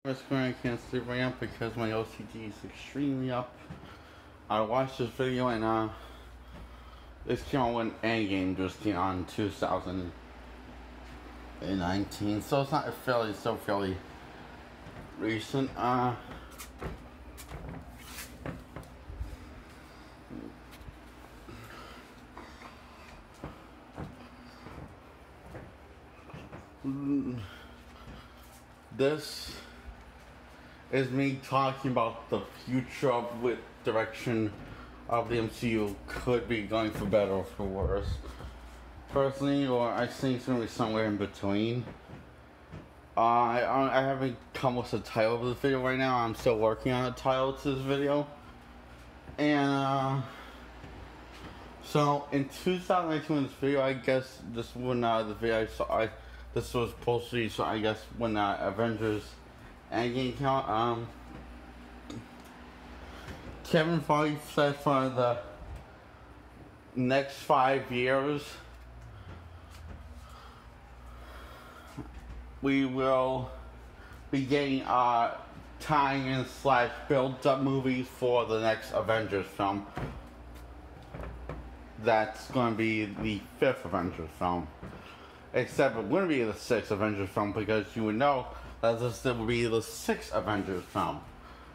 I can't sleep right now because my OCD is extremely up. I watched this video and this came out when Endgame just came out in 2019, so it's not fairly recent. This is me talking about the future of what direction of the MCU could be going, for better or for worse. Personally, or I think it's gonna be somewhere in between. I haven't come with a title of this video right now. I'm still working on a title to this video. And so in 2019, this video, I guess this when the video I saw, this was supposed to be, so I guess when Avengers Endgame came out, Kevin Feige said for the next 5 years we will be getting tie-in / build-up movies for the next Avengers film. That's going to be the 5th Avengers film. Except it wouldn't be the 6th Avengers film, because you would know that this will be the 6th Avengers film.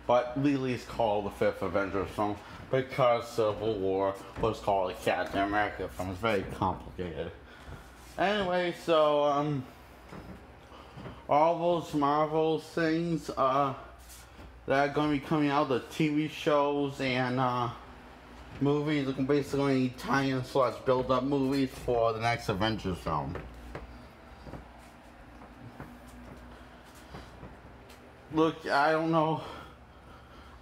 But legally it's called the 5th Avengers film because Civil War was called the Captain America film. It's very complicated. Anyway, so all those Marvel things that are going to be coming out, the TV shows and movies, are basically going to be tie-in / build-up movies for the next Avengers film. Look, I don't know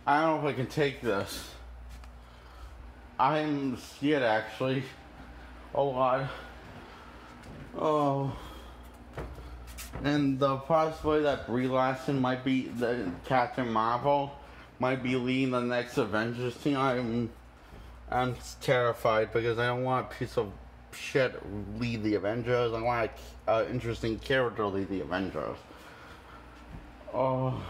if I can take this. I'm scared, actually. A lot. Oh. And the possibility that Brie Larson might be the Captain Marvel, might be leading the next Avengers team. I'm terrified because I don't want a piece of shit lead the Avengers. I want an interesting character lead the Avengers. Oh.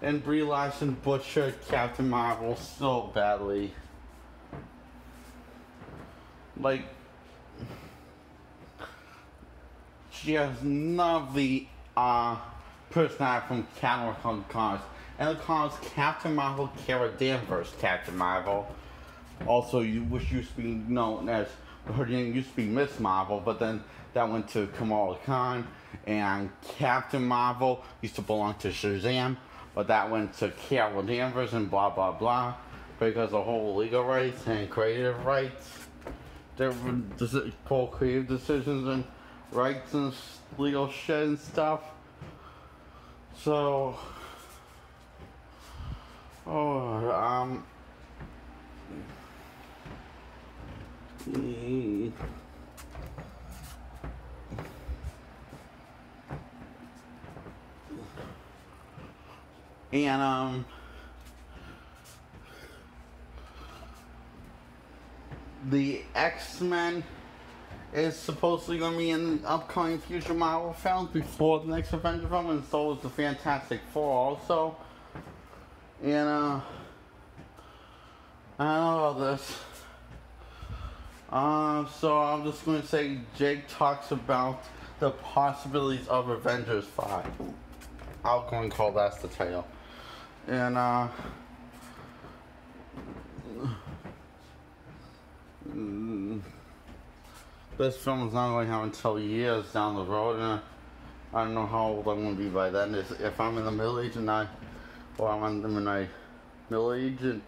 And Brie Larson butchered Captain Marvel so badly. Like, she has none of the personality from Captain Comics. And the comics, Captain Marvel, Cara Danvers, Captain Marvel. Also, which used to be known as, her name used to be Miss Marvel, but then that went to Kamala Khan. And Captain Marvel used to belong to Shazam, but that went to Cara Danvers and blah blah blah, because of whole legal rights and creative rights. There were creative decisions and rights and legal shit and stuff. So, and the X-Men is supposedly going to be in the upcoming future Marvel films before the next Avengers film, and so is the Fantastic Four also. And I don't know about this. So I'm just going to say Jake talks about the possibilities of Avengers 5. I'll go and call that the title. And this film is not going to happen until years down the road, and I don't know how old I'm going to be by then. If I'm in the middle age I'm in my middle age, and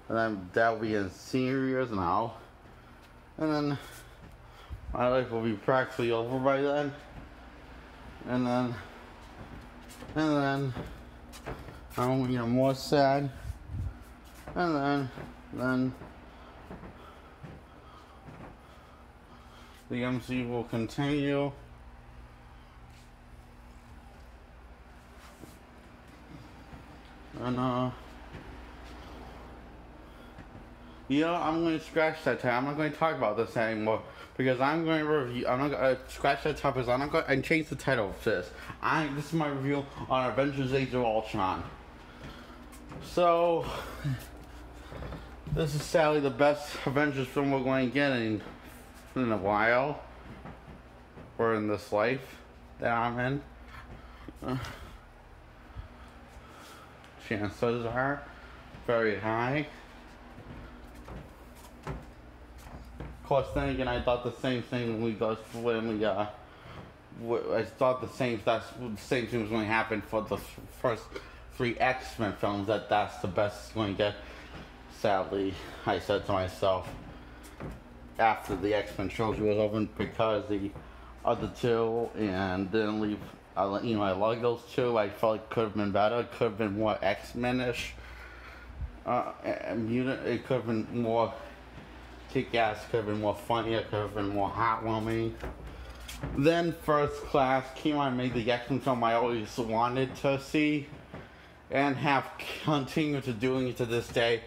then that'll be in senior years now, and then my life will be practically over by then, and then I'm gonna get more sad, and then the MC will continue. And You know, I'm going to scratch that time. I'm not going to talk about this anymore because I'm going to review. I'm not going to scratch that topic. I'm not going to change the title of this. This is my review on Avengers: Age of Ultron. So, this is sadly the best Avengers film we're going to get in a while, or in this life that I'm in. Chances are very high. Of course, then again, I thought the same thing I thought the same thing was going to happen for the first 3 X-Men films. That's the best it's going to get. Sadly, I said to myself after the X-Men trilogy was over, because the other 2 and didn't leave. I like those 2. I felt it could have been better. It could have been more X-Men-ish. It could have been more kick-ass. Could have been more funny. It could have been more heartwarming. Then First Class came on and made the X-Men film I always wanted to see, and have continued to doing it to this day.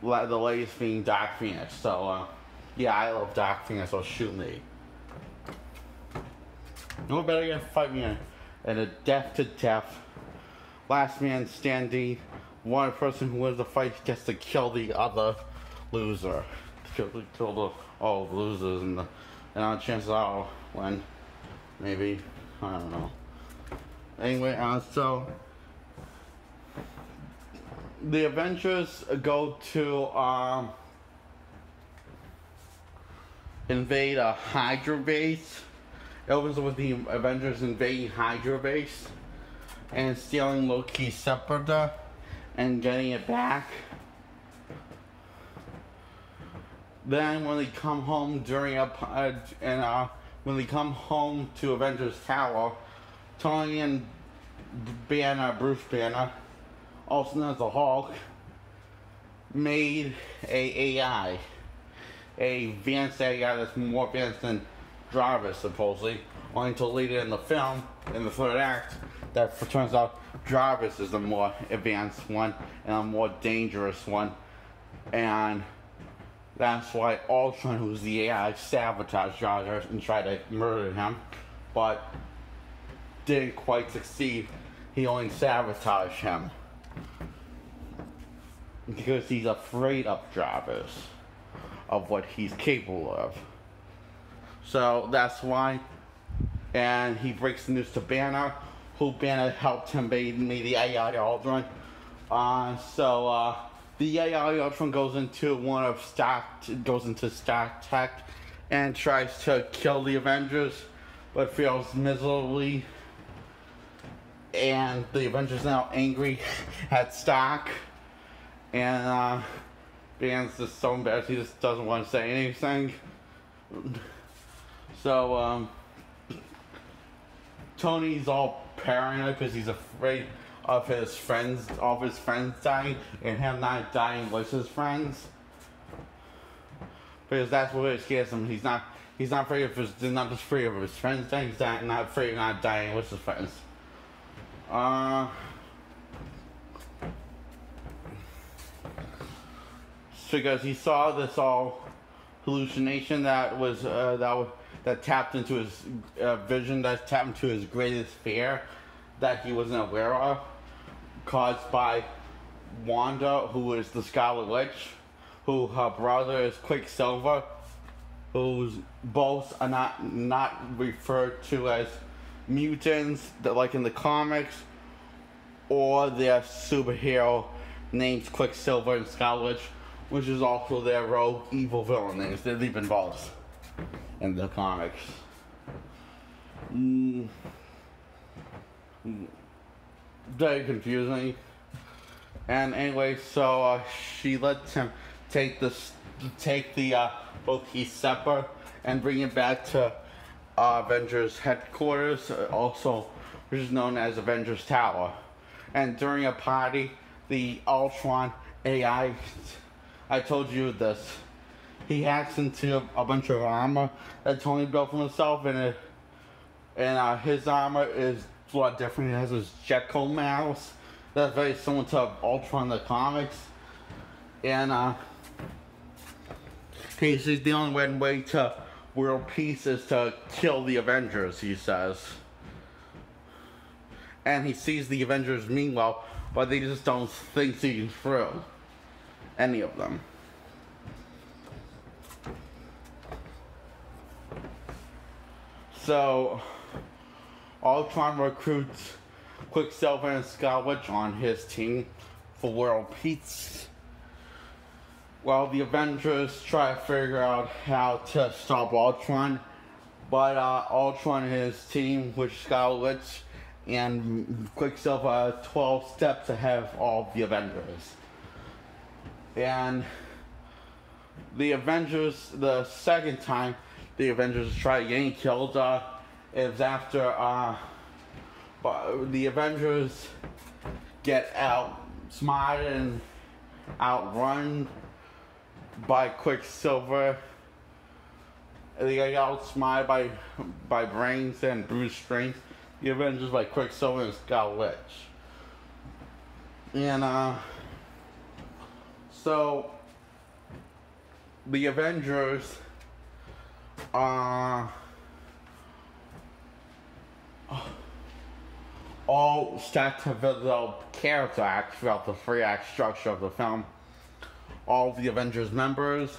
The latest being Dark Phoenix. So yeah, I love Dark Phoenix. So shoot me. No better than fight me in a death to death, last man standing. One person who wins the fight gets to kill the other loser. Kill all the losers, and chances are when maybe, I don't know. Anyway, so the Avengers go to invade a Hydra base. It opens with the Avengers invading Hydra base and stealing Loki's scepter and getting it back. Then when they come home when they come home to Avengers Tower, Tony and Bruce Banner, also known as the Hulk, made a advanced AI that's more advanced than Jarvis, supposedly, only until later in the film, in the 3rd act, that turns out Jarvis is the more advanced one and a more dangerous one, and that's why Ultron, who's the AI, sabotaged Jarvis and tried to murder him, but didn't quite succeed. He only sabotaged him because he's afraid of Jarvis, of what he's capable of. So that's why, and he breaks the news to Banner, who Banner helped him made the AI Ultron. The AI Ultron goes into Stark Tech and tries to kill the Avengers, but fails miserably. And the Avengers are now angry at Stark, and Banner's just so embarrassed, he just doesn't want to say anything. So, Tony's all paranoid because he's afraid of his friends dying, and him not dying with his friends. Because that's what really scares him. He's not afraid of not just afraid of his friends dying, he's not afraid of not dying with his friends. Because he saw this all hallucination that tapped into his vision, that tapped into his greatest fear that he wasn't aware of, caused by Wanda, who is the Scarlet Witch, who her brother is Quicksilver, whose both are not referred to as mutants, like in the comics, or their superhero names Quicksilver and Scarlet Witch, which is also their rogue evil villain names. They're even both in the comics. Very confusing. And anyway, so she lets him take the Loki's scepter and bring it back to Avengers headquarters, also which is known as Avengers Tower. And during a party, the Ultron AI, I told you this, he hacks into a bunch of armor that Tony built for himself, and his armor is a lot different. It has his Jetco mouse that's very similar to Ultron in the comics, and He says the only way to world peace is to kill the Avengers, he says. And he sees the Avengers meanwhile, but they just don't think through. Any of them. So, Ultron recruits Quicksilver and Scarlet Witch on his team for world peace, while the Avengers try to figure out how to stop Ultron. But Ultron and his team, which Scarlet Witch and Quicksilver, are 12 steps ahead of all the Avengers. And the Avengers, the second time the Avengers try getting killed, is after the Avengers get outsmarted and outrun by Quicksilver. They get outsmarted by brains and brute strength. The Avengers by Quicksilver and Scarlet Witch. And so the Avengers all start to develop character acts throughout the 3-act structure of the film. All of the Avengers members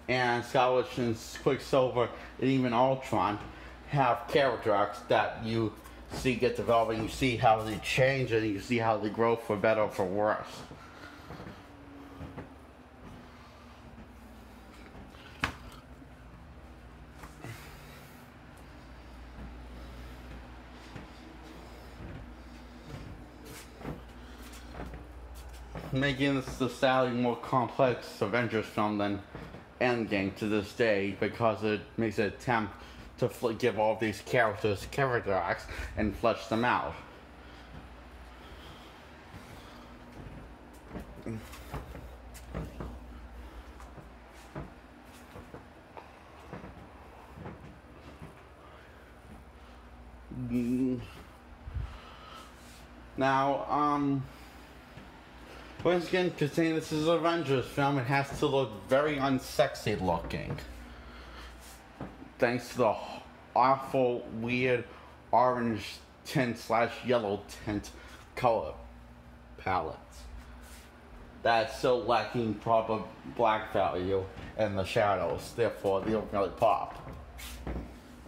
and Scarlet Witch and Quicksilver and even Ultron have character arcs that you see get developing. You see how they change and you see how they grow for better or for worse. Making this a slightly more complex Avengers film than Endgame to this day, because it makes an attempt to give all of these characters character arcs and flesh them out. Now, once again, considering this is an Avengers film, it has to look very unsexy looking. Thanks to the awful, weird orange tint / yellow tint color palettes. That's so lacking proper black value in the shadows, therefore they don't really pop.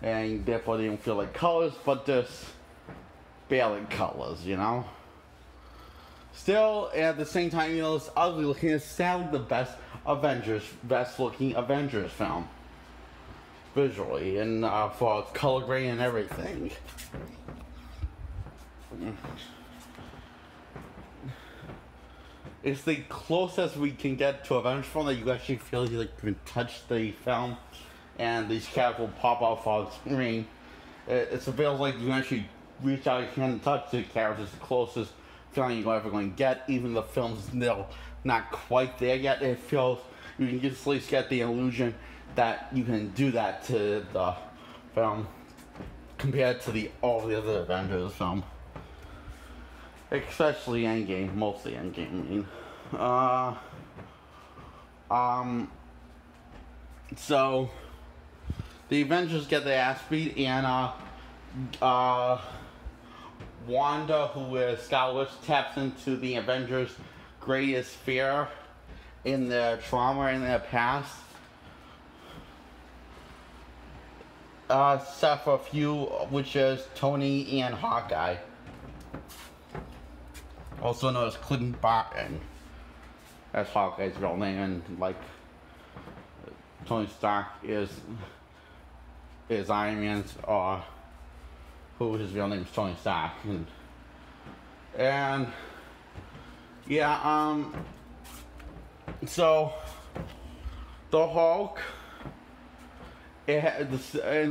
And therefore they don't feel like colors, but just barely colors, you know? Still, at the same time, you know, it's ugly looking. It's sadly the best looking Avengers film. Visually, and for color grading and everything. It's the closest we can get to Avengers film that you actually feel you can touch the film and these characters will pop off on screen. It feels like you actually reach out your hand and touch the characters. The closest feeling you're ever going to get, even the film's still not quite there yet. It feels, you can just at least get the illusion that you can do that to the film compared to all the other Avengers film. Especially Endgame, mostly Endgame, I mean. So the Avengers get their ass beat, and Wanda, who is Scarlet Witch, taps into the Avengers' greatest fear in their trauma in their past. Except for a few, which is Tony and Hawkeye. Also known as Clint Barton. That's Hawkeye's real name, and like Tony Stark is Iron Man's, who his real name is Tony Stark, and yeah, so the Hulk, in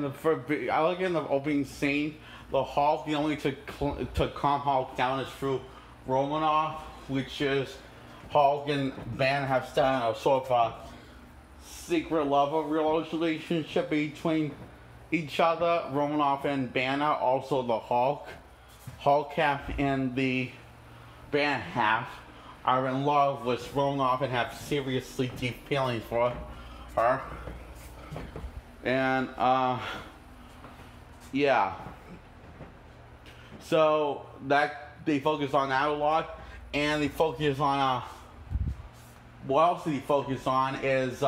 the opening scene, the Hulk, the only to calm Hulk down is through Romanoff, which is Hulk and Banner have started a sort of a secret lover relationship between each other. Romanoff and Banner, also the Hulk half and the Banner half, are in love with Romanoff and have seriously deep feelings for her. And yeah. So that they focus on that a lot, and they focus on what else did he focus on is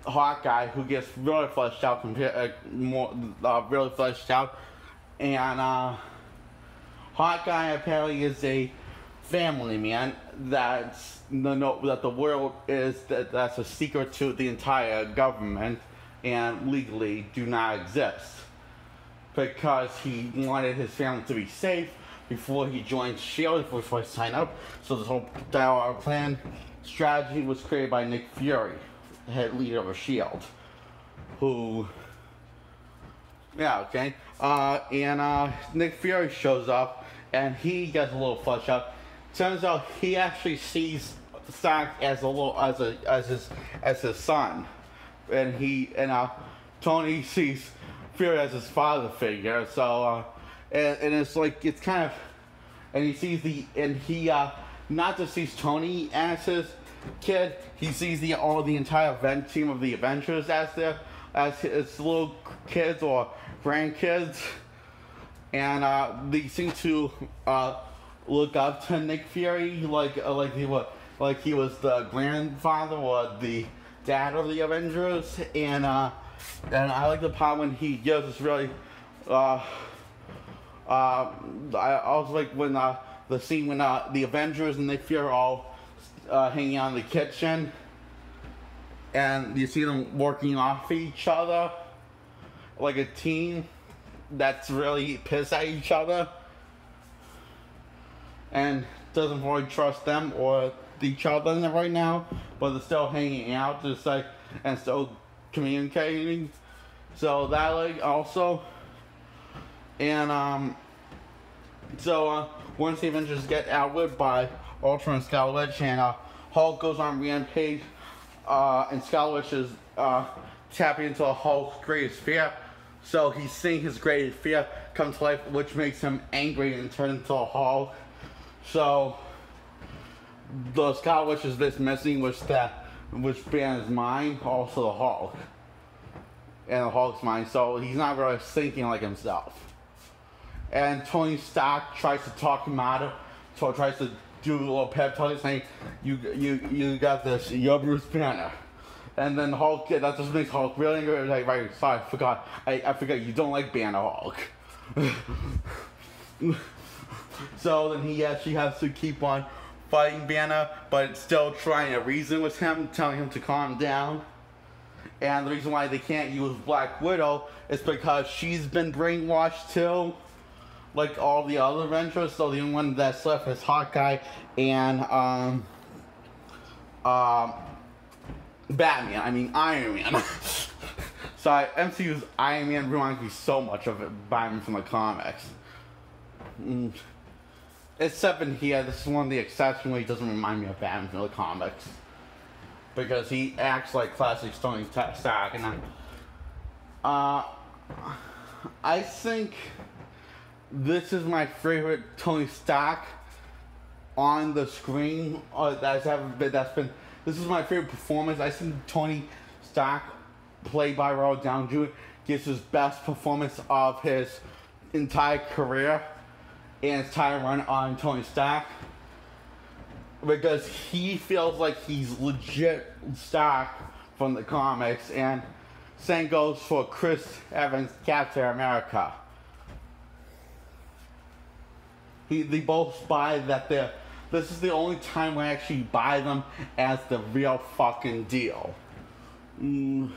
Hawkeye, who gets really fleshed out really fleshed out, and Hawkeye apparently is a family man that the world that's a secret to the entire government and legally do not exist, because he wanted his family to be safe before he joined S.H.I.E.L.D., before he signed up. So this whole plan strategy was created by Nick Fury, head leader of S.H.I.E.L.D., who, yeah, okay, and Nick Fury shows up, and he gets a little fleshed out. Turns out he actually sees Stark as his son, and Tony sees Fury as his father figure. So and it's like it's kind of, and he not just sees Tony as his kid, he sees the entire team of the Avengers as his little kids or grandkids, and they seem to look up to Nick Fury like he was the grandfather or the dad of the Avengers, and I like the part when he gives this really I also like when the scene when the Avengers and Nick Fury are all hanging out in the kitchen, and you see them working off each other like a team that's really pissed at each other and doesn't really trust them or each other right now, but they're still hanging out, just like, and still communicating. So that like also, and so once the Avengers get outwitted by Ultron and Scarlet Witch, and Hulk goes on rampage, and Scarlet Witch is tapping into Hulk's greatest fear. So he's seeing his greatest fear come to life, which makes him angry and turn into a Hulk. So the Scarlet Witch is this missing, which Banner's mind, also the Hulk, and the Hulk's mind. So he's not really thinking like himself. And Tony Stark tries to talk him out of, so tries to do a little pep talk, saying, "You got this. You're Bruce Banner." And then Hulk, that just makes Hulk really angry. Like, right, sorry, I forgot you don't like Banner, Hulk. So then he actually has to keep on fighting Banner, but still trying to reason with him, telling him to calm down. And the reason why they can't use Black Widow is because she's been brainwashed too, like all the other Avengers. So the only one that's left is Hawkeye and Iron Man. Sorry, MCU's Iron Man reminds me so much of Batman from the comics. Except in here, this is one of the exceptions where he doesn't remind me of Batman from the comics, because he acts like classic Tony Stark. And I think this is my favorite Tony Stark on the screen. This is my favorite performance. I think Tony Stark, played by Robert Downey Jr., gives his best performance of his entire career and his entire run on Tony Stark, because he feels like he's legit Stark from the comics. And same goes for Chris Evans' Captain America. They both buy that this is the only time we actually buy them as the real fucking deal. And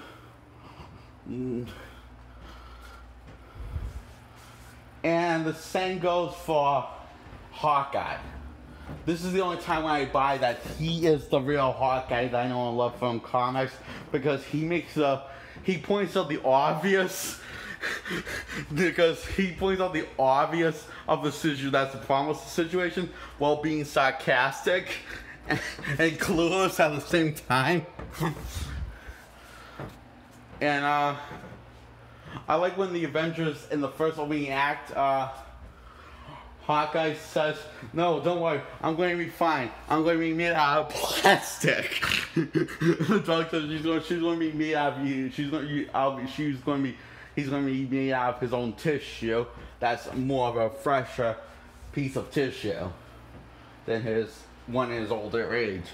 the same goes for Hawkeye. This is the only time when I buy that he is the real Hawkeye that I know and love from comics, because he points out the obvious. Because he points out the obvious of the situation, that's the problem with the situation, while being sarcastic and clueless at the same time. And I like when the Avengers in the first opening act Hawkeye says, "No, don't worry. I'm going to be fine. I'm going to be made out of plastic." The dog says she's going to be made out of you. He's going to be made out of his own tissue. That's more of a fresher piece of tissue than his one in his older age.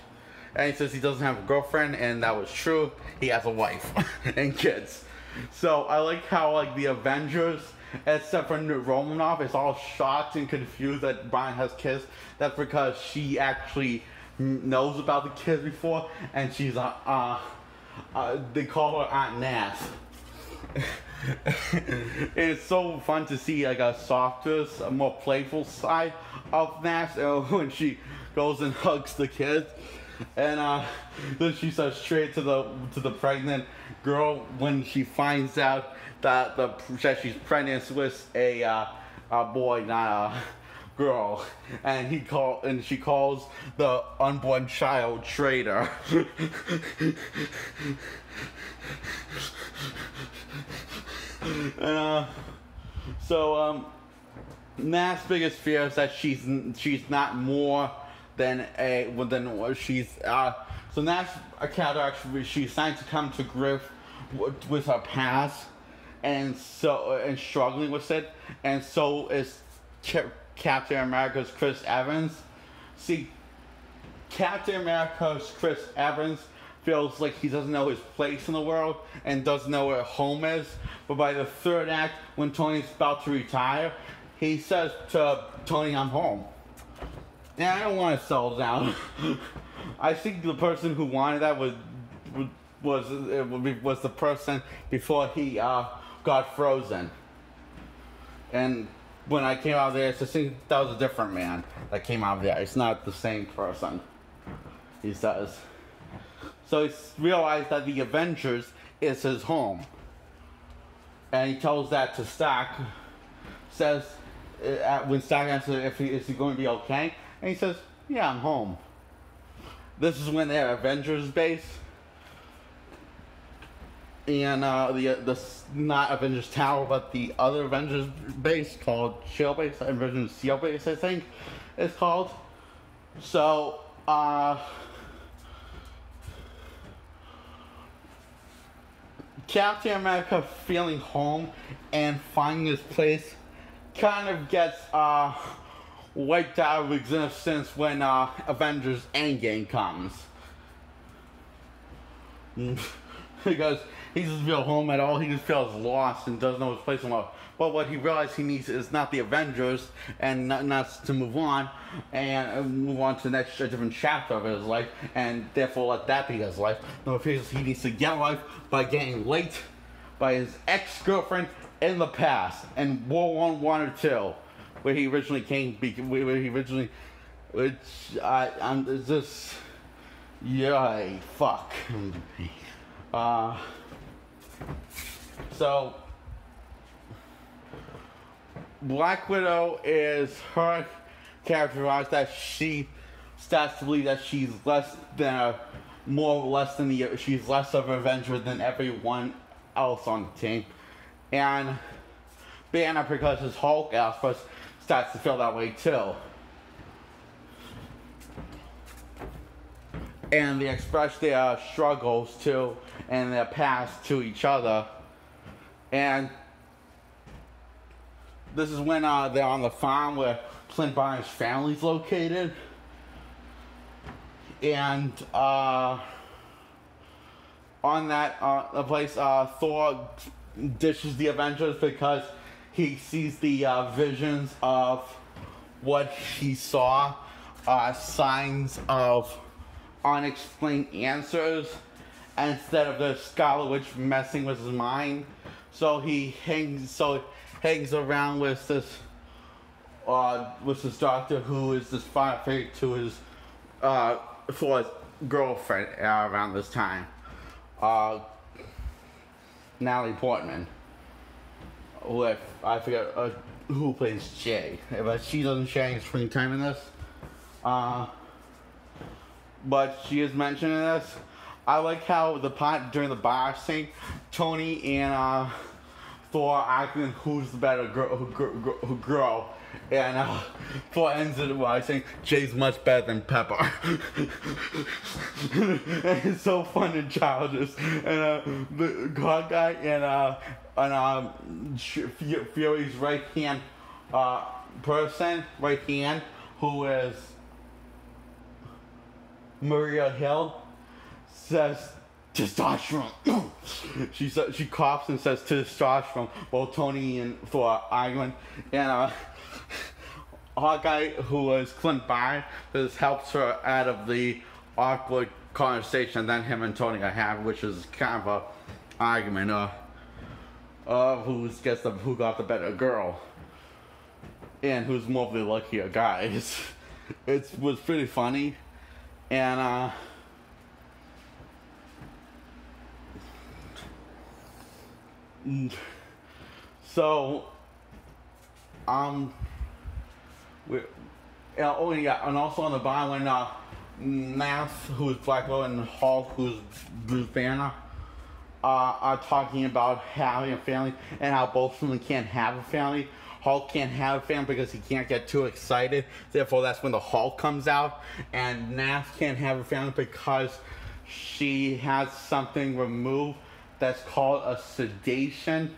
And he says he doesn't have a girlfriend, and that was true. He has a wife and kids. So I like how like the Avengers, except for Romanoff, is all shocked and confused that Brian has kids. That's because she actually knows about the kids before, and she's they call her Aunt Nas. It's so fun to see like a softer, a more playful side of Nas when she goes and hugs the kids, and then she says straight to the pregnant girl when she finds out that she's pregnant with a boy, not a girl, and she calls the unborn child traitor. Nat's biggest fear is that she's not more than she's. So Nat's a character actually she's trying to come to grips with her past, and struggling with it, and so is Captain America's Chris Evans. See, Captain America's Chris Evans feels like he doesn't know his place in the world and doesn't know where home is. But by the third act, when Tony's about to retire, he says to Tony, "I'm home." Yeah, I don't want to settle down. I think the person who wanted that was the person before he got frozen. And when I came out of there, I think that was a different man that came out of there. It's not the same person. He says. So he realized that the Avengers is his home. And he tells that to Stark. Says, when Stark asks if is he going to be okay? And he says, "Yeah, I'm home." This is when they're Avengers base. And the not Avengers Tower, but the other Avengers base called Shield Base, Avengers Shield Base, I think it's called. So, Captain America feeling home and finding his place kind of gets wiped out of existence when Avengers Endgame comes. Because he doesn't feel home at all. He just feels lost and doesn't know his place in the world. But what he realized he needs is not the Avengers, and not to move on and move on to a different chapter of his life, and therefore let that be his life. No, he needs to get life by getting late by his ex-girlfriend in the past, in World War I or II, where he originally came. I'm just, yay, fuck. So Black Widow is her characterized that she starts to believe that she's less of an Avenger than everyone else on the team, and Banner, because his Hulk aspect, starts to feel that way too. And they express their struggles to and their past to each other. And this is when they're on the farm where Clint Barton's family's located. And on that place, Thor dishes the Avengers because he sees the visions of what he saw, signs of unexplained answers, instead of the Scarlet Witch messing with his mind. So he hangs around with this doctor who is this fake to his for his girlfriend around this time, Natalie Portman, with I forget who plays Jay, but she doesn't share any screen time in this. But she is mentioned in this. I like how during the bar scene, Tony and Thor arguing who's the better girl. And Thor ends it by saying Jay's much better than Pepper. And it's so fun and childish. And the God guy and Fury's right hand who is Maria Hill, says testosterone. She coughs and says testosterone while Tony and Thor are arguing. And Hawkeye, who is Clint Barton, helps her out of the awkward conversation that him and Tony are having, which is kind of a argument who got the better girl and who's more of the luckier guy. It was pretty funny. And so oh yeah, and also on the bottom when Nath, who's Black Widow, and Hulk, who's Bruce Banner, are talking about having a family and how both of them can't have a family. Hulk can't have a family because he can't get too excited. Therefore, that's when the Hulk comes out. And Nath can't have a family because she has something removed that's called a sedation.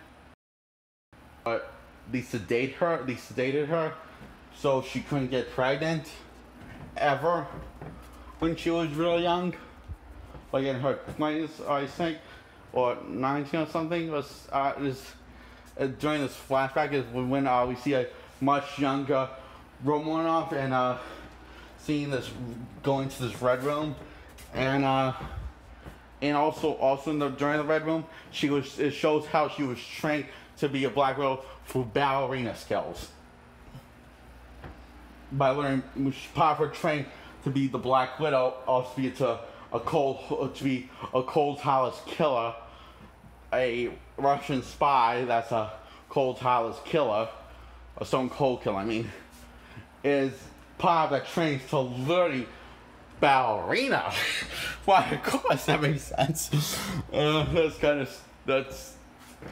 They sedated her, so she couldn't get pregnant ever when she was really young, like in her 20s, I think, or 19 or something. During this flashback is when we see a much younger Romanoff and seeing this going to this red room, and also during the red room it shows how she was trained to be a Black Widow through ballerina skills. By learning part of her training to be the Black Widow, also to be a cold-hearted killer, a Russian spy that's a cold-hearted killer, a stone cold killer, I mean, is part of that training to learning ballerina. Why, of course, that makes sense.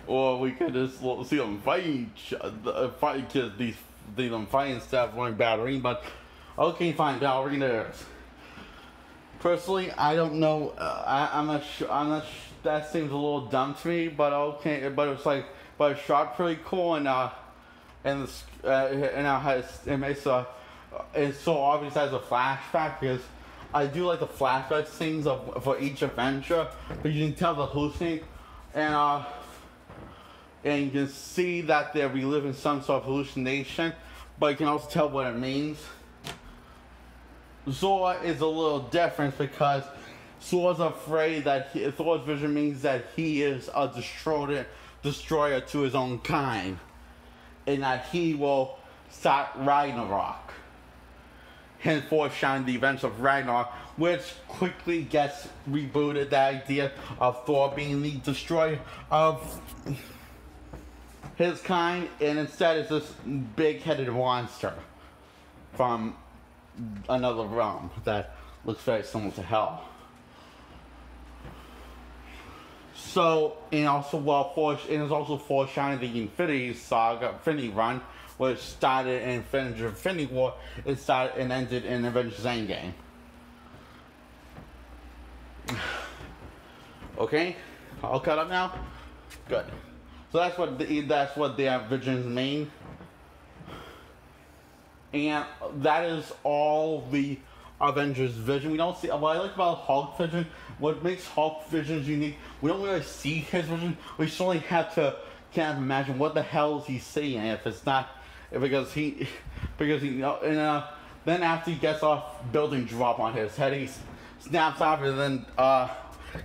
Or we could just see them fight them fight instead of learning ballerina, but okay, fine, ballerina. Personally, I don't know. I'm not sure. That seems a little dumb to me, but okay. But it's shot pretty cool, and it's so obvious as a flashback, because I do like the flashback scenes for each Avenger, but you can tell the hallucinating, and you can see that they're reliving some sort of hallucination, but you can also tell what it means. Zor is a little different because Zor's afraid that Thor's vision means that he is a destroyer to his own kind, and that he will start Ragnarok. Henceforth shine the events of Ragnarok, which quickly gets rebooted, the idea of Thor being the destroyer of his kind, and instead it's this big-headed monster from another realm that looks very similar to Hell. So, and it's also foreshadowing the Infinity Run, which started in Infinity War. It started and ended in Avengers Endgame. Okay, all caught up now. Good. So that's what the Avengers mean, and that is all the Avengers vision. We don't see what I like about Hulk vision. What makes Hulk visions unique? We don't really see his vision. We certainly have to kind of imagine what the hell is he seeing. If it's not because he then after he gets off, building drop on his head, he snaps off, and then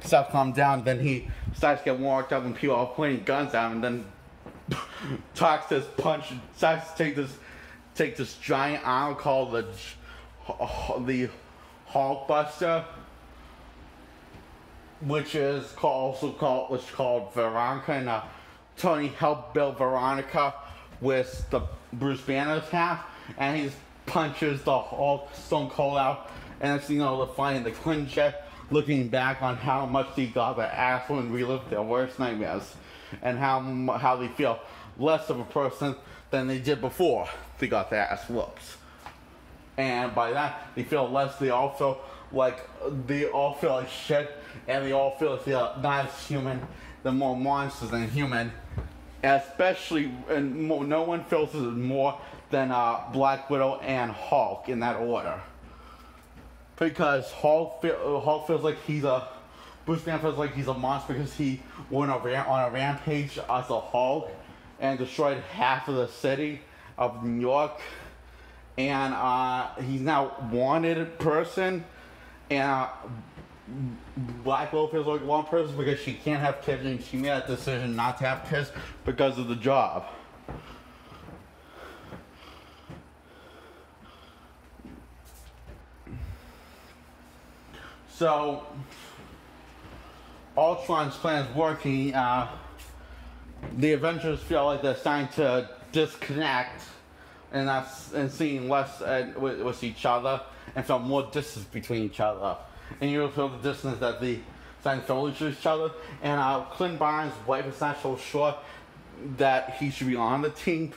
stops calm down. Then he starts to get worked up, and people are pointing guns at him, and then talks this punch, and starts to take this giant arm called the Hulk Buster, which is called Veronica, and Tony helped build Veronica with the Bruce Banner's half, and he punches the Hulk Stone Cold out, and it's they're finding the clinch, looking back on how much he got the ass and relived their worst nightmares. and how they feel less of a person than they did before they got their ass whoops. And by that, they feel less. They all feel like shit, and they all feel like they're not as human. They're more monsters than human. Especially, and no one feels it more than Black Widow and Hulk in that order. Because Hulk feels like Bruce Banner feels like he's a monster because he went on a rampage as a Hulk and destroyed half of the city of New York. And he's now a wanted person. And Black Widow feels like one person because she can't have kids, and she made that decision not to have kids because of the job. So Ultron's plan is working. The Avengers feel like they're starting to disconnect and seeing less with each other and feel more distance between each other. And you feel the distance that the starting to feel each other. And Clint Barnes' wife is not so sure that he should be on the team